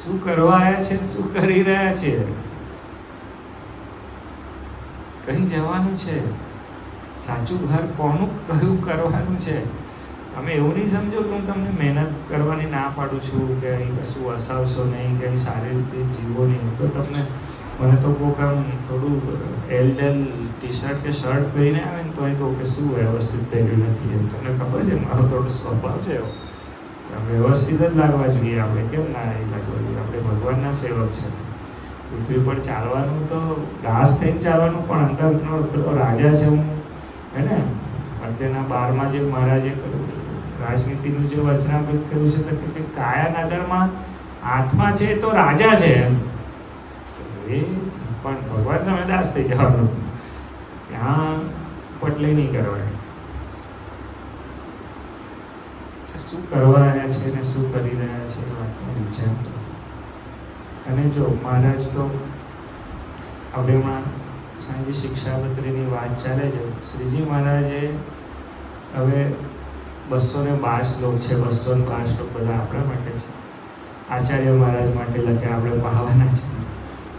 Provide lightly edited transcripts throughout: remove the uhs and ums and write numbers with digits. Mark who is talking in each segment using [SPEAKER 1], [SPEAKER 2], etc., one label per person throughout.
[SPEAKER 1] શું કરવા આવ્યા છે, શું કરી રહ્યા છે, કઈ જવાનું છે, સાચું ઘર કોનું કયું કરવાનું છે. તમે એવું નહીં સમજો કે હું તમને મહેનત કરવાની ના પાડું છું કે અહીં કશું વસાવશો નહીં, કે અહીં સારી રીતે જીવો નહીં. તો તમને મને તો કોઈક આમ થોડું એલડેલ ટી શર્ટ કે શર્ટ પહેરીને આવે ને તોય કહું કે શું વ્યવસ્થિત પહેર્યું નથી. એમ તમને ખબર છે મારો થોડો સ્વભાવ છે એવો, વ્યવસ્થિત જ લાગવા જોઈએ. આપણે કેમ ના લાગવા જોઈએ? આપણે ભગવાનના સેવક છે. પૃથ્વી પર ચાલવાનું તો દાસ થઈને ચાલવાનું, પણ અંદરનો પેલો રાજા છે હું, હે ને. અત્યારના 12માં જે મહારાજે રાજનીતિનું જે વચનામૃત કર્યું છે, તો કે કાયા નગરમાં આત્મા છે તો રાજા છે એમ. એ પણ ભગવાન સામે દાસ થઈ જવાનું, ત્યાં પટલી નહીં કરવાની. શું કરવા રહ્યા છે ને શું કરી રહ્યા છે એ વાતનો વિચાર. અને જો મહારાજ તો આપણે હમણાં સાંજે શિક્ષાપત્રીની વાત ચાલે છે. શ્રીજી મહારાજે હવે 212 શ્લોક છે, 212 શ્લોક બધા આપણા માટે છે. આચાર્ય મહારાજ માટે લખ્યા, આપણે પાળવાના છે.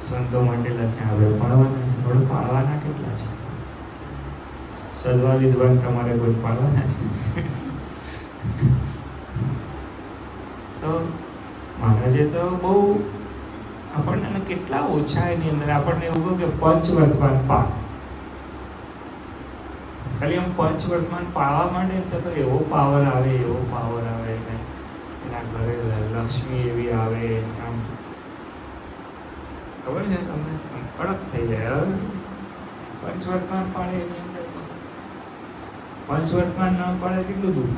[SPEAKER 1] સંતો માટે લખ્યા, આપણે પાળવાના છે. આપણે પાળવાના કેટલા છે? સદવા વિદ્વાન તમારે કોઈ પાળવાના છે? તો મહારાજે તો બહુ આપણને કેટલા ઓછા એની અંદર આપણને એવું કહ્યું કે પંચવર્તમાન પાળ. ખાલી આમ પંચવર્તમાન પાળવા માંડે તો એવો પાવર આવે, એવો પાવર આવે ને એના ઘરે લક્ષ્મી એવી આવે. આમ ખબર છે તમને, કડક થઈ જાય. હવે પંચવર્તમાન પાડે એની અંદર પંચવર્તમાન ન પાડે કેટલું દુઃખ.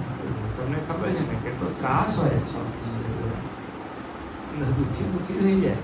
[SPEAKER 1] તમને ખબર છે ને કેટલો ત્રાસ હોય, દુઃખી થઈ જાય.